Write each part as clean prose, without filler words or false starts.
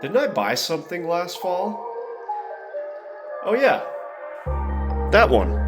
Didn't I buy something last fall? Oh yeah, that one.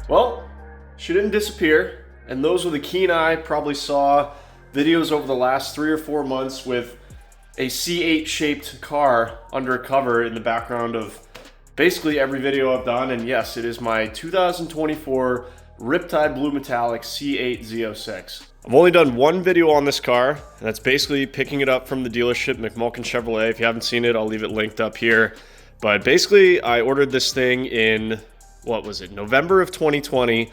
Well, she didn't disappear, and those with a keen eye probably saw videos over the last 3 or 4 months with a C8 shaped car under a cover in the background of basically every video I've done. And yes, it is my 2024 Riptide Blue Metallic C8 Z06. I've only done one video on this car, and that's basically picking it up from the dealership, McMulkin Chevrolet. If you haven't seen it, I'll leave it linked up here. But basically, I ordered this thing in, what was it, November of 2020,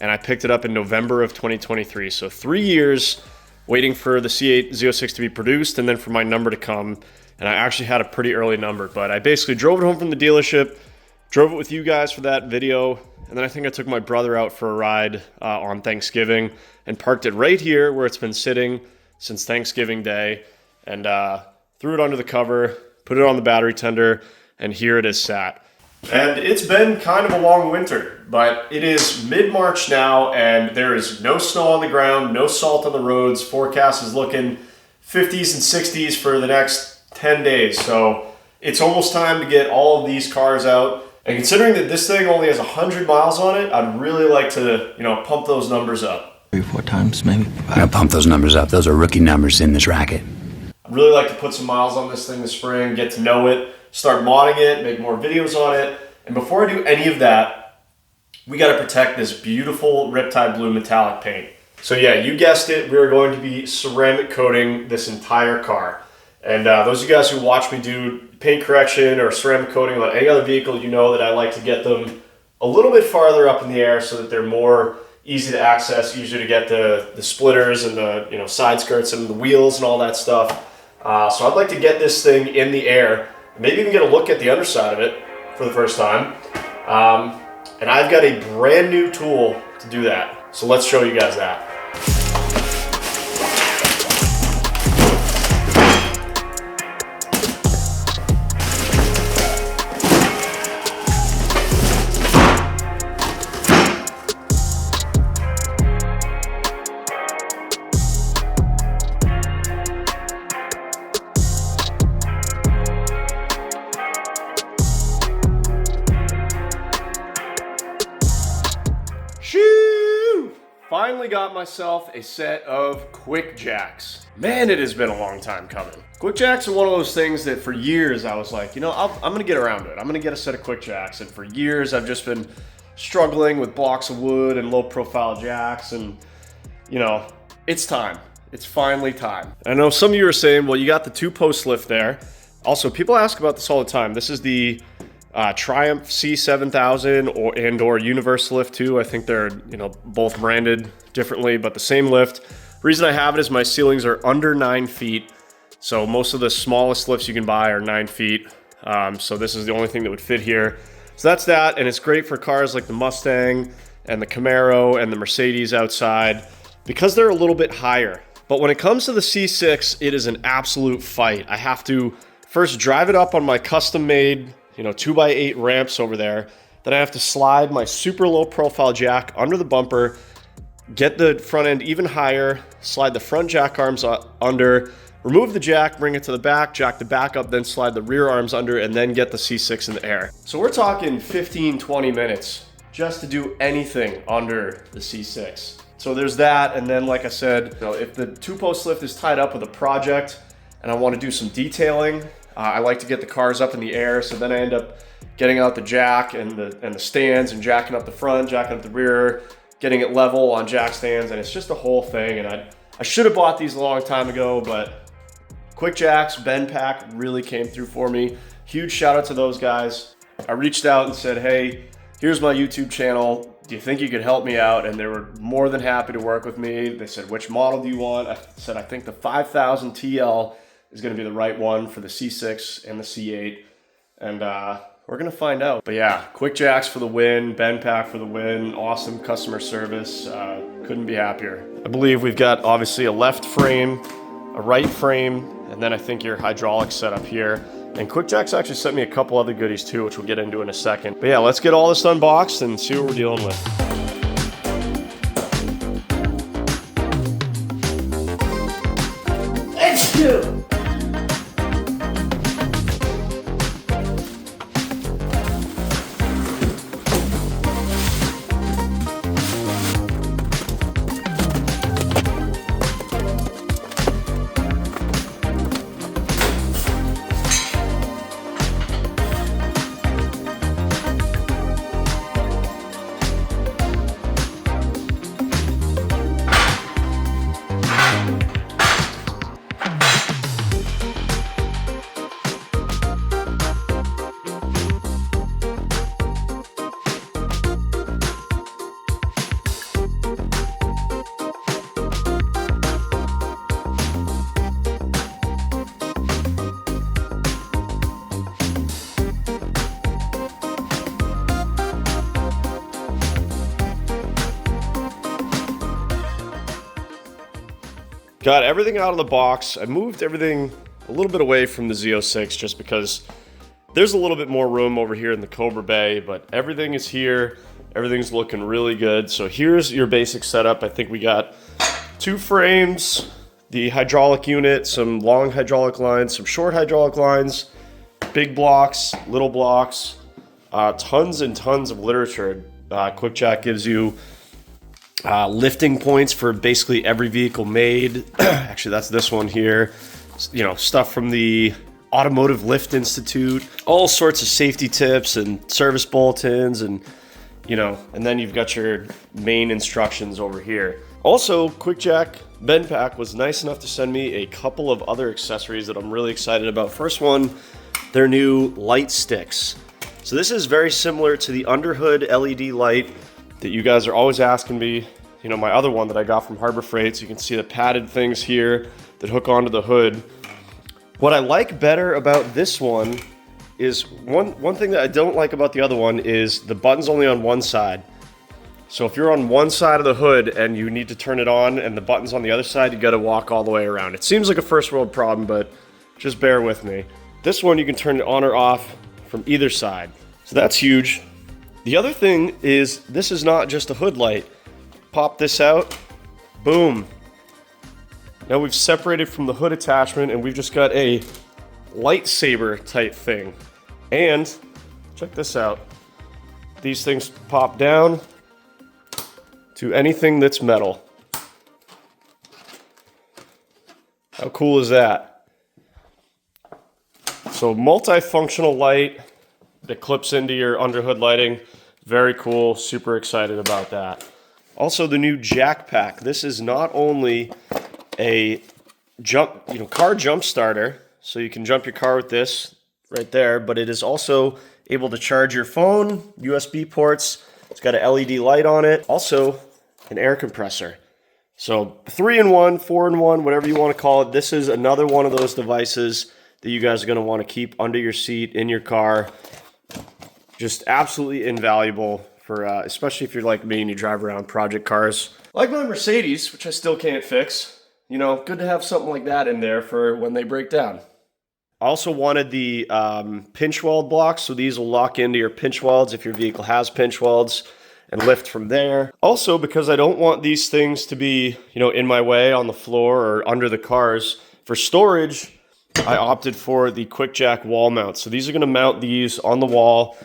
and I picked it up in November of 2023. So 3 years waiting for the C8 Z06 to be produced and then for my number to come. And I actually had a pretty early number, but I basically drove it home from the dealership, drove it with you guys for that video, and then I think I took my brother out for a ride on Thanksgiving and parked it right here where it's been sitting since Thanksgiving Day, and threw it under the cover, put it on the battery tender, and here it is sat. And it's been kind of a long winter, but it is mid-March now, and there is no snow on the ground, no salt on the roads. Forecast is looking 50s and 60s for the next 10 days. So it's almost time to get all of these cars out. And considering that this thing only has 100 miles on it, I'd really like to, pump those numbers up. 3 or 4 times, maybe. I gotta pump those numbers up. Those are rookie numbers in this racket. I'd really like to put some miles on this thing this spring, get to know it, start modding it, make more videos on it. And before I do any of that, we got to protect this beautiful Riptide Blue Metallic paint. So yeah, you guessed it, we're going to be ceramic coating this entire car. And those of you guys who watch me do paint correction or ceramic coating on any other vehicle, you know that I like to get them a little bit farther up in the air so that they're more easy to access, easier to get the splitters and the side skirts and the wheels and all that stuff. So I'd like to get this thing in the air, maybe even get a look at the underside of it for the first time. And I've got a brand new tool to do that. So let's show you guys that. Finally got myself a set of QuickJacks. Man, it has been a long time coming. QuickJacks are one of those things that for years I was like, I'm gonna get around to it. I'm gonna get a set of QuickJacks. And for years I've just been struggling with blocks of wood and low profile jacks, and it's time. It's finally time. I know some of you are saying, well, you got the 2-post lift there. Also, people ask about this all the time. This is the Triumph C7000 or Universal Lift 2. I think they're both branded differently, but the same lift. The reason I have it is my ceilings are under 9 feet. So most of the smallest lifts you can buy are 9 feet. So this is the only thing that would fit here. So that's that, and it's great for cars like the Mustang and the Camaro and the Mercedes outside because they're a little bit higher. But when it comes to the C6, it is an absolute fight. I have to first drive it up on my custom made, 2x8 ramps over there. Then I have to slide my super low profile jack under the bumper, get the front end even higher, slide the front jack arms under, remove the jack, bring it to the back, jack the back up, then slide the rear arms under, and then get the C6 in the air. So we're talking 15, 20 minutes just to do anything under the C6. So there's that, and then like I said, if the 2-post lift is tied up with a project and I want to do some detailing, I like to get the cars up in the air, so then I end up getting out the jack and the stands and jacking up the front, jacking up the rear, getting it level on jack stands, and it's just a whole thing. And I should have bought these a long time ago, but QuickJack's bend pack really came through for me. Huge shout out to those guys. I reached out and said, hey, here's my YouTube channel. Do you think you could help me out? And they were more than happy to work with me. They said, which model do you want? I said, I think the 5000 TL is gonna be the right one for the C6 and the C8. And we're gonna find out. But yeah, QuickJack's for the win, bend pack for the win, awesome customer service. Couldn't be happier. I believe we've got obviously a left frame, a right frame, and then I think your hydraulic setup here. And QuickJack's actually sent me a couple other goodies too, which we'll get into in a second. But yeah, let's get all this unboxed and see what we're dealing with. Let's do. Got everything out of the box. I moved everything a little bit away from the Z06 just because there's a little bit more room over here in the Cobra Bay, but everything is here. Everything's looking really good. So here's your basic setup. I think we got 2 frames, the hydraulic unit, some long hydraulic lines, some short hydraulic lines, big blocks, little blocks, tons and tons of literature. QuickJack gives you lifting points for basically every vehicle made. Actually, that's this one here. Stuff from the Automotive Lift Institute, all sorts of safety tips and service bulletins, and then you've got your main instructions over here. Also, QuickJack bend pack was nice enough to send me a couple of other accessories that I'm really excited about. First one, their new light sticks. So this is very similar to the underhood LED light that you guys are always asking me. My other one that I got from Harbor Freight, so you can see the padded things here that hook onto the hood. What I like better about this one is one thing that I don't like about the other one is the button's only on one side. So if you're on one side of the hood and you need to turn it on and the button's on the other side, you gotta walk all the way around. It seems like a first world problem, but just bear with me. This one, you can turn it on or off from either side. So that's huge. The other thing is, this is not just a hood light. Pop this out, boom. Now we've separated from the hood attachment and we've just got a lightsaber type thing. And check this out. These things pop down to anything that's metal. How cool is that? So multifunctional light that clips into your underhood lighting. Very cool, super excited about that. Also, the new jack pack. This is not only a car jump starter, so you can jump your car with this right there, but it is also able to charge your phone, USB ports. It's got an LED light on it. Also, an air compressor. So 3-in-1, 4-in-1, whatever you want to call it. This is another one of those devices that you guys are going to want to keep under your seat in your car. Just absolutely invaluable for, especially if you're like me and you drive around project cars. Like my Mercedes, which I still can't fix. Good to have something like that in there for when they break down. I also wanted the pinch weld blocks, so these will lock into your pinch welds if your vehicle has pinch welds and lift from there. Also, because I don't want these things to be, in my way on the floor or under the cars, for storage, I opted for the QuickJack wall mount. So these are gonna mount these on the wall.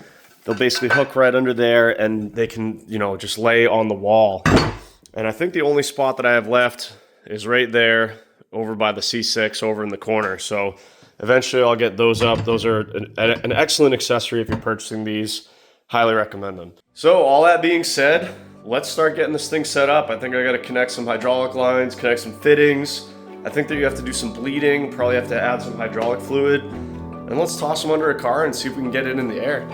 They'll basically hook right under there and they can, just lay on the wall. And I think the only spot that I have left is right there over by the C6 over in the corner. So eventually I'll get those up. Those are an excellent accessory if you're purchasing these. Highly recommend them. So all that being said, let's start getting this thing set up. I think I gotta connect some hydraulic lines, connect some fittings. I think that you have to do some bleeding, probably have to add some hydraulic fluid. And let's toss them under a car and see if we can get it in the air.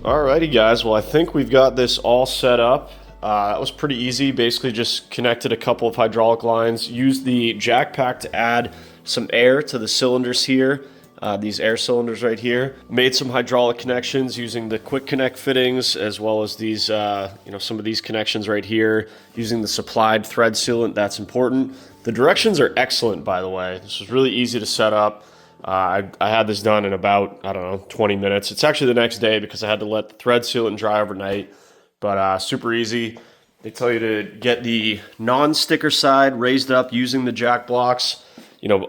Alrighty guys, well I think we've got this all set up. That was pretty easy, basically just connected a couple of hydraulic lines, used the jack pack to add some air to the cylinders here, these air cylinders right here. Made some hydraulic connections using the quick connect fittings as well as these, some of these connections right here, using the supplied thread sealant, that's important. The directions are excellent, by the way. This was really easy to set up. I had this done in about, 20 minutes. It's actually the next day because I had to let the thread sealant dry overnight, but super easy. They tell you to get the non-sticker side raised up using the jack blocks,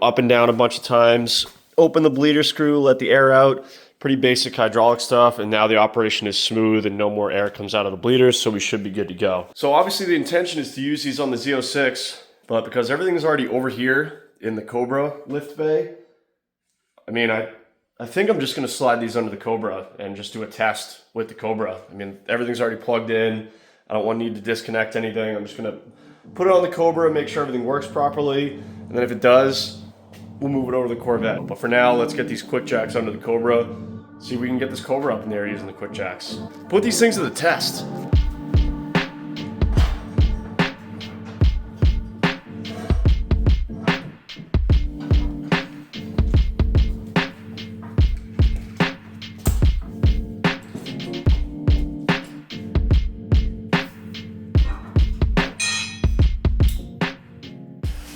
up and down a bunch of times, open the bleeder screw, let the air out, pretty basic hydraulic stuff, and now the operation is smooth and no more air comes out of the bleeders, so we should be good to go. So obviously the intention is to use these on the Z06, but because everything is already over here in the Cobra lift bay, I think I'm just going to slide these under the Cobra and just do a test with the Cobra. Everything's already plugged in. I don't need to disconnect anything. I'm just going to put it on the Cobra, make sure everything works properly, and then if it does, we'll move it over to the Corvette. But for now, let's get these QuickJacks under the Cobra, see if we can get this Cobra up in there using the QuickJacks. Put these things to the test.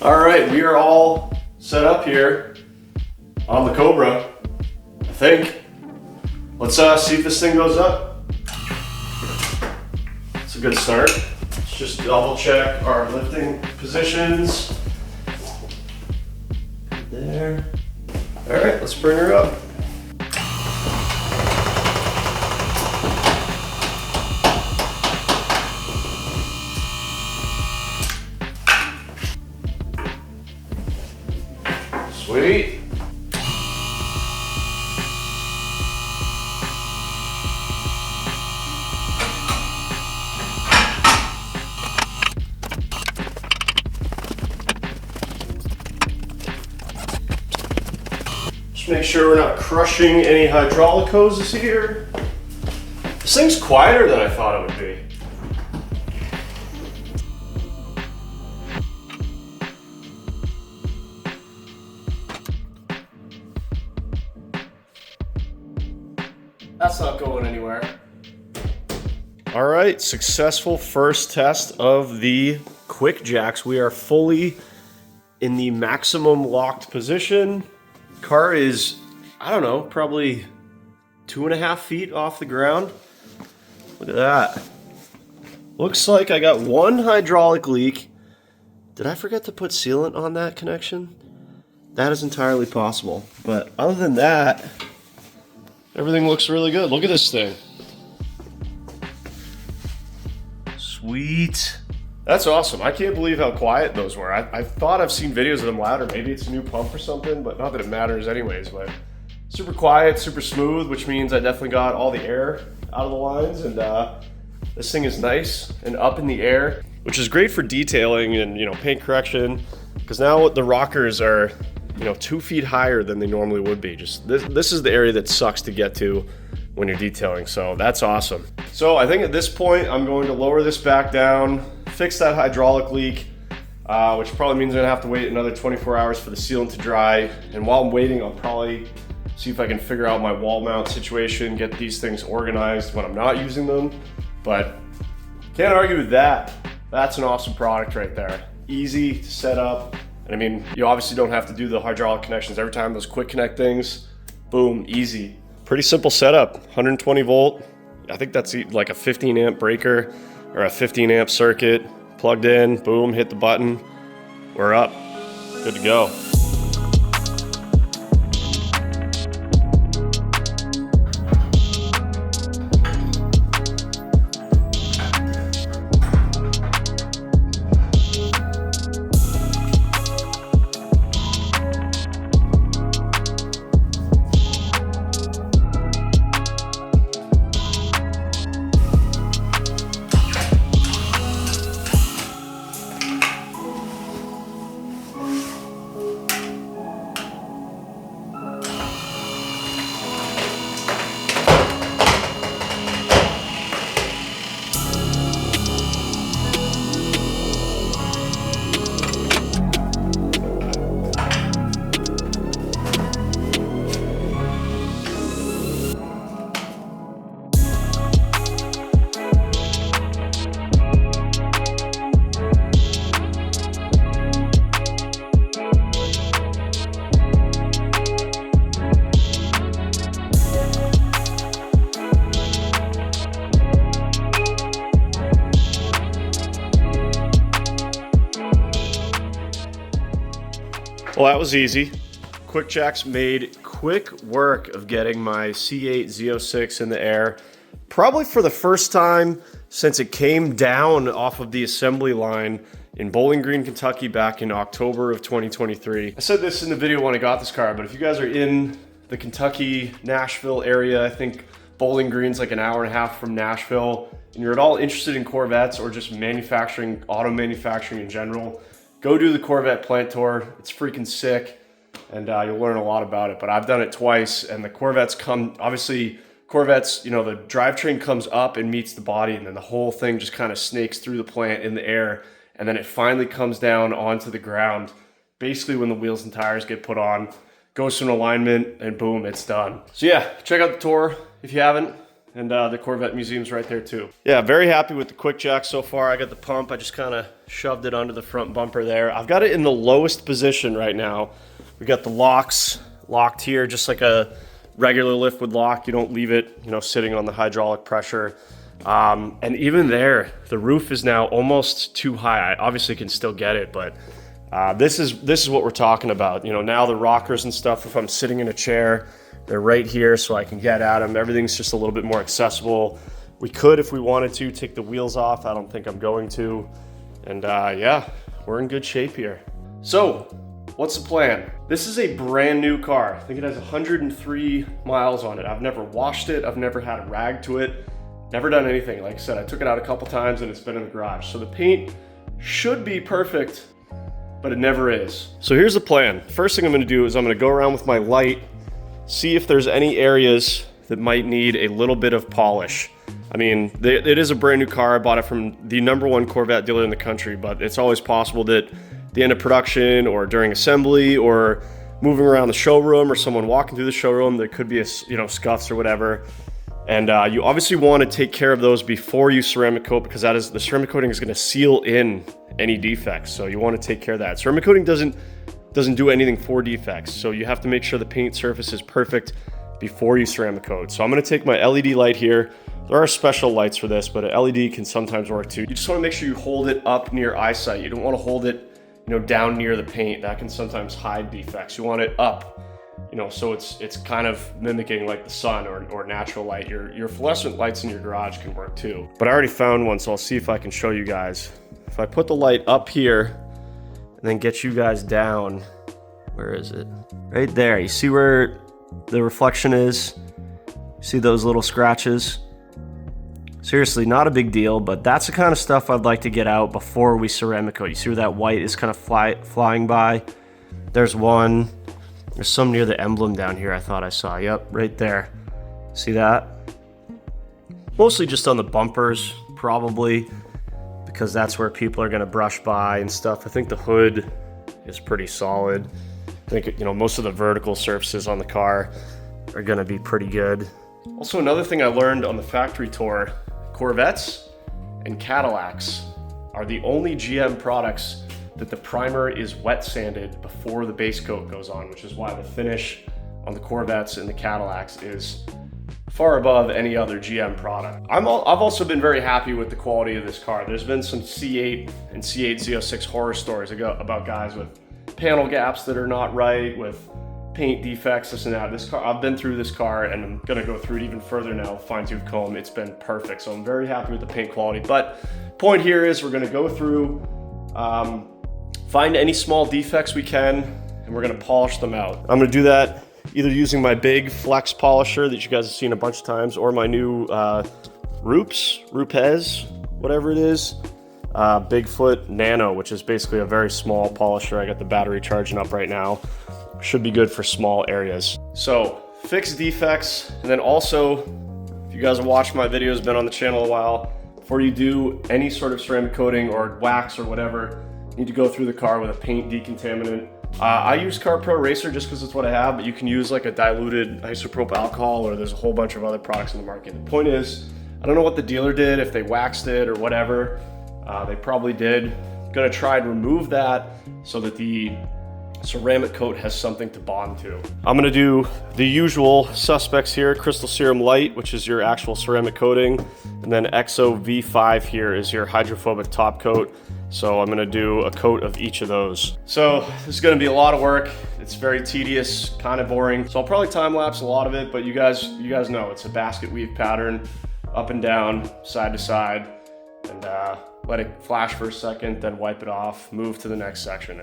All right, we are all set up here on the Cobra, I think. Let's see if this thing goes up. It's a good start. Let's just double check our lifting positions. There. All right, let's bring her up. Sweet. Just make sure we're not crushing any hydraulic hoses here. This thing's quieter than I thought it would be. That's not going anywhere. All right, successful first test of the QuickJacks. We are fully in the maximum locked position. Car is, I don't know, probably 2.5 feet off the ground. Look at that. Looks like I got one hydraulic leak. Did I forget to put sealant on that connection? That is entirely possible. But other than that, everything looks really good. Look at this thing. Sweet. That's awesome. I can't believe how quiet those were. I thought I've seen videos of them louder. Maybe it's a new pump or something, but not that it matters anyways. But super quiet, super smooth, which means I definitely got all the air out of the lines. And this thing is nice and up in the air, which is great for detailing and, you know, paint correction. Because now the rockers are, you know, 2 feet higher than they normally would be. Just this is the area that sucks to get to when you're detailing. So that's awesome. So I think at this point, I'm going to lower this back down, fix that hydraulic leak, which probably means I'm gonna have to wait another 24 hours for the sealant to dry. And while I'm waiting, I'll probably see if I can figure out my wall mount situation, get these things organized when I'm not using them. But can't argue with that. That's an awesome product right there. Easy to set up. And I mean, you obviously don't have to do the hydraulic connections every time. Those quick connect things, boom, easy. Pretty simple setup, 120 volt. I think that's like a 15 amp breaker or a 15 amp circuit. Plugged in, boom, hit the button. We're up, good to go. Well, that was easy. QuickJack's made quick work of getting my C8 Z06 in the air, probably for the first time since it came down off of the assembly line in Bowling Green, Kentucky back in October of 2023. I said this in the video when I got this car, but if you guys are in the Kentucky, Nashville area, I think Bowling Green's like an hour and a half from Nashville, and you're at all interested in Corvettes or just manufacturing, auto manufacturing in general, go do the Corvette plant tour. It's freaking sick, and you'll learn a lot about it. But I've done it twice, and the Corvettes come, obviously Corvettes, you know, the drivetrain comes up and meets the body, and then the whole thing just kind of snakes through the plant in the air, and then it finally comes down onto the ground, basically when the wheels and tires get put on, goes to an alignment, and boom, it's done. So yeah, check out the tour if you haven't. And the Corvette Museum's right there too. Yeah, very happy with the QuickJack so far. I got the pump, I just kind of shoved it under the front bumper there. I've got it in the lowest position right now. We got the locks locked here, just like a regular lift would lock. You don't leave it, you know, sitting on the hydraulic pressure. And even there, the roof is now almost too high. I obviously can still get it, but this is what we're talking about. You know, now the rockers and stuff, if I'm sitting in a chair, they're right here so I can get at them. Everything's just a little bit more accessible. We could, if we wanted to, take the wheels off. I don't think I'm going to. And yeah, we're in good shape here. So, what's the plan? This is a brand new car. I think it has 103 miles on it. I've never washed it. I've never had a rag to it. Never done anything. Like I said, I took it out a couple times and it's been in the garage. So the paint should be perfect, but it never is. So here's the plan. First thing I'm gonna do is I'm gonna go around with my light, see if there's any areas that might need a little bit of polish. I mean, it is a brand new car. I bought it from the #1 Corvette dealer in the country, but it's always possible that at the end of production or during assembly or moving around the showroom or someone walking through the showroom, there could be a, you know, scuffs or whatever. And you obviously want to take care of those before you ceramic coat, because the ceramic coating is going to seal in any defects. So you want to take care of that. Ceramic coating doesn't do anything for defects. So you have to make sure the paint surface is perfect before you ceramic coat. So I'm going to take my LED light here. There are special lights for this, but an LED can sometimes work too. You just want to make sure you hold it up near eyesight. You don't want to hold it, down near the paint. That can sometimes hide defects. You want it up, so it's kind of mimicking like the sun or natural light. Your fluorescent lights in your garage can work too. But I already found one, so I'll see if I can show you guys. If I put the light up here and then get you guys down, where is it? Right there. You see where the reflection is? See those little scratches? Seriously, not a big deal, but that's the kind of stuff I'd like to get out before we ceramic coat. You see where that white is kind of flying by? There's one. There's some near the emblem down here I thought I saw. Yep, right there. See that? Mostly just on the bumpers, probably, because that's where people are gonna brush by and stuff. I think the hood is pretty solid. I think, most of the vertical surfaces on the car are gonna be pretty good. Also, another thing I learned on the factory tour, Corvettes and Cadillacs are the only GM products that the primer is wet sanded before the base coat goes on, which is why the finish on the Corvettes and the Cadillacs is far above any other GM product. I've also been very happy with the quality of this car. There's been some C8 and C8 Z06 horror stories about guys with panel gaps that are not right, with paint defects, this and that. This car, I've been through this car and I'm gonna go through it even further now, fine tooth comb. It's been perfect. So I'm very happy with the paint quality. But point here is we're gonna go through, find any small defects we can, and we're gonna polish them out. I'm gonna do that either using my big flex polisher that you guys have seen a bunch of times, or my new Rupes, whatever it is, Bigfoot Nano, which is basically a very small polisher. I got the battery charging up right now. Should be good for small areas. So fix defects, and then also, if you guys have watched my videos, been on the channel a while, before you do any sort of ceramic coating or wax or whatever, you need to go through the car with a paint decontaminant. I use CarPro Racer just because it's what I have, but you can use like a diluted isopropyl alcohol, or there's a whole bunch of other products in the market. The point is, I don't know what the dealer did, if they waxed it or whatever. They probably did. I'm gonna try and remove that so that the ceramic coat has something to bond to. I'm gonna do the usual suspects here: Crystal Serum Light, which is your actual ceramic coating, and then XO V5 here is your hydrophobic top coat. So I'm gonna do a coat of each of those. So this is gonna be a lot of work. It's very tedious, kind of boring. So I'll probably time lapse a lot of it, but you guys know it's a basket weave pattern, up and down, side to side, and let it flash for a second, then wipe it off, move to the next section.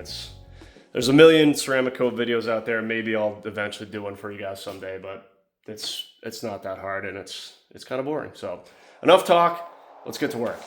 There's a million ceramic coat videos out there. Maybe I'll eventually do one for you guys someday, but it's not that hard, and it's kind of boring. So enough talk, let's get to work.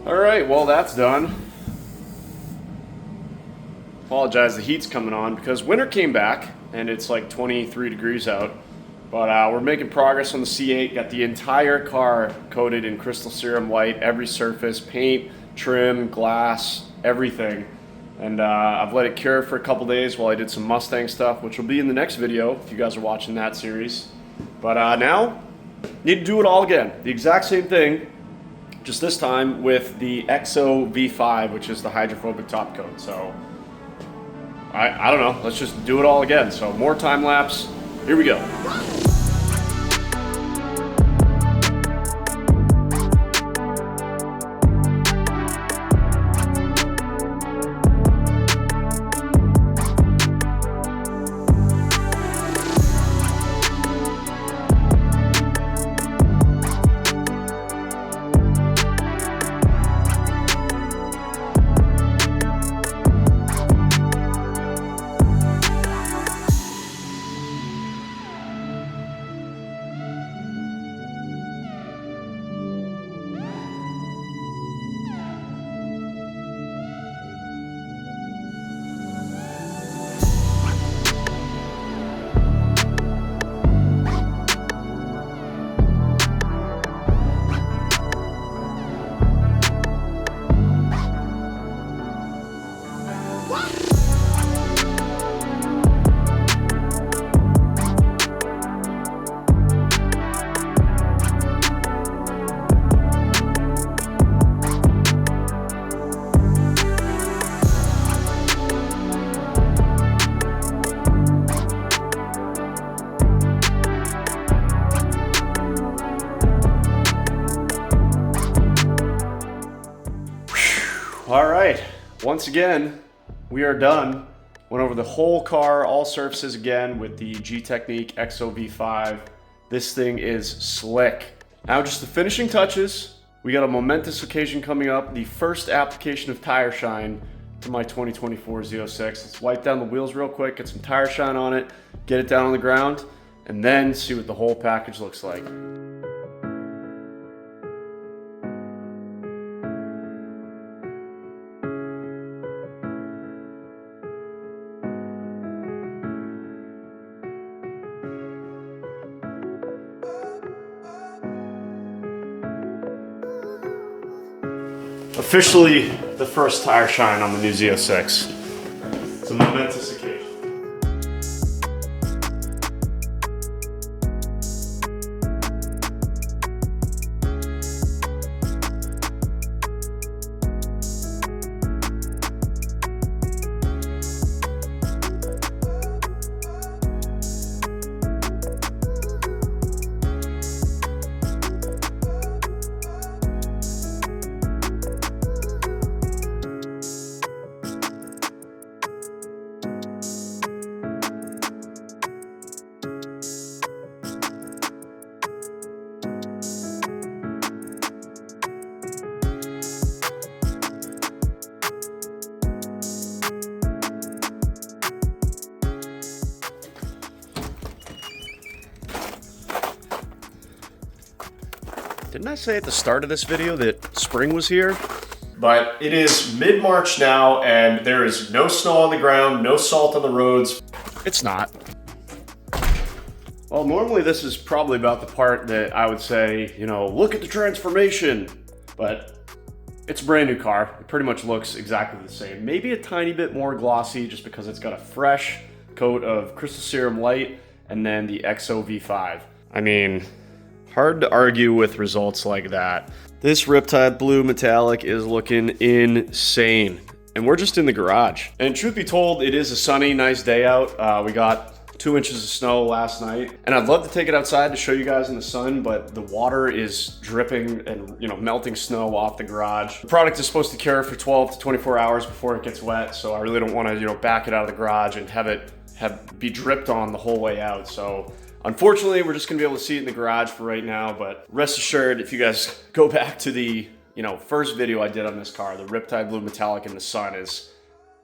All right, well, that's done. Apologize, the heat's coming on because winter came back and it's like 23 degrees out. But we're making progress on the C8. Got the entire car coated in crystal serum white, every surface, paint, trim, glass, everything. And I've let it cure for a couple days while I did some Mustang stuff, which will be in the next video if you guys are watching that series. But now, need to do it all again. The exact same thing, just this time with the XO V5, which is the hydrophobic top coat. So, I don't know, let's just do it all again. So more time lapse, here we go. All right, once again, we are done. Went over the whole car, all surfaces again with the G-Technique XO V5. This thing is slick. Now just the finishing touches. We got a momentous occasion coming up, the first application of tire shine to my 2024 Z06. Let's wipe down the wheels real quick, get some tire shine on it, get it down on the ground, and then see what the whole package looks like. Officially the first tire shine on the new Z06. It's a momentous occasion. Didn't I say at the start of this video that spring was here? But it is mid-March now and there is no snow on the ground, no salt on the roads. It's not. Well, normally this is probably about the part that I would say, you know, look at the transformation. But it's a brand new car. It pretty much looks exactly the same. Maybe a tiny bit more glossy just because it's got a fresh coat of crystal serum light and then the XO V5. I mean, hard to argue with results like that. This Riptide Blue Metallic is looking insane. And we're just in the garage. And truth be told, it is a sunny, nice day out. We got 2 inches of snow last night. And I'd love to take it outside to show you guys in the sun, but the water is dripping and, you know, melting snow off the garage. The product is supposed to cure for 12 to 24 hours before it gets wet. So I really don't want to, you know, back it out of the garage and have it be dripped on the whole way out. So unfortunately, we're just gonna be able to see it in the garage for right now, but rest assured, if you guys go back to the, you know, first video I did on this car, the Riptide Blue Metallic in the sun is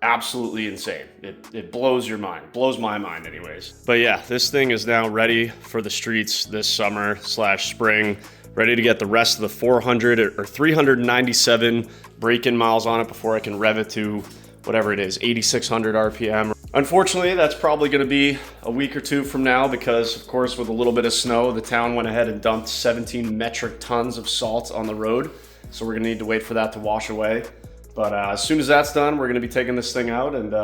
absolutely insane. It blows your mind, blows my mind anyways. But yeah, this thing is now ready for the streets this summer / spring. ready to get the rest of the 400 or 397 break-in miles on it before I can rev it to whatever it is, 8,600 RPM. Unfortunately, that's probably gonna be a week or two from now because, of course, with a little bit of snow, the town went ahead and dumped 17 metric tons of salt on the road. So we're gonna need to wait for that to wash away. But as soon as that's done, we're gonna be taking this thing out and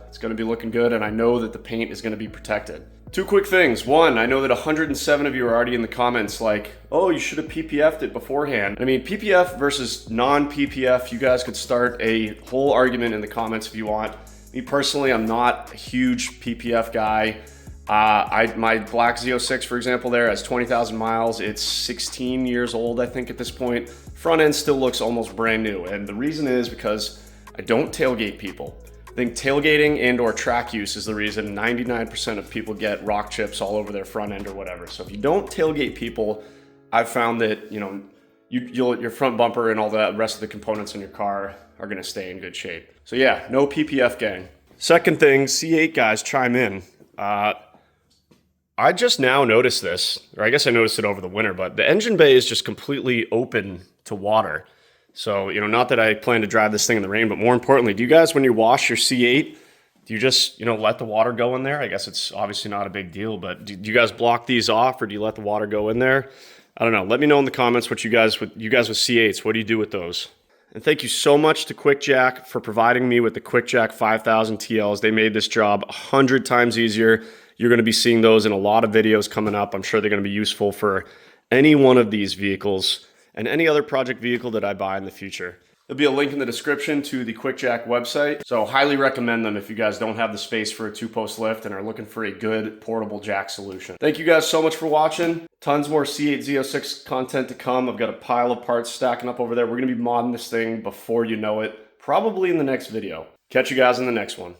it's gonna be looking good, and I know that the paint is gonna be protected. Two quick things. One, I know that 107 of you are already in the comments like, oh, you should have PPF'd it beforehand. I mean, PPF versus non-PPF, you guys could start a whole argument in the comments if you want. Me personally, I'm not a huge PPF guy. My black Z06, for example, there has 20,000 miles. It's 16 years old, I think, at this point. Front end still looks almost brand new. And the reason is because I don't tailgate people. I think tailgating and or track use is the reason 99% of people get rock chips all over their front end or whatever. So if you don't tailgate people, I've found that, you know, your front bumper and all the rest of the components in your car are gonna stay in good shape. So yeah, no PPF gang. Second thing, C8 guys chime in. I just now noticed this, or I guess I noticed it over the winter, but the engine bay is just completely open to water. So, you know, not that I plan to drive this thing in the rain, but more importantly, do you guys, when you wash your C8, do you just, you know, let the water go in there? I guess it's obviously not a big deal, but do you guys block these off or do you let the water go in there? I don't know. Let me know in the comments what you guys with C8s, what do you do with those? And thank you so much to QuickJack for providing me with the QuickJack 5000 TLs. They made this job 100 times easier. You're going to be seeing those in a lot of videos coming up. I'm sure they're going to be useful for any one of these vehicles and any other project vehicle that I buy in the future. There'll be a link in the description to the QuickJack website. So highly recommend them if you guys don't have the space for a 2-post lift and are looking for a good portable jack solution. Thank you guys so much for watching. Tons more C8 Z06 content to come. I've got a pile of parts stacking up over there. We're going to be modding this thing before you know it, probably in the next video. Catch you guys in the next one.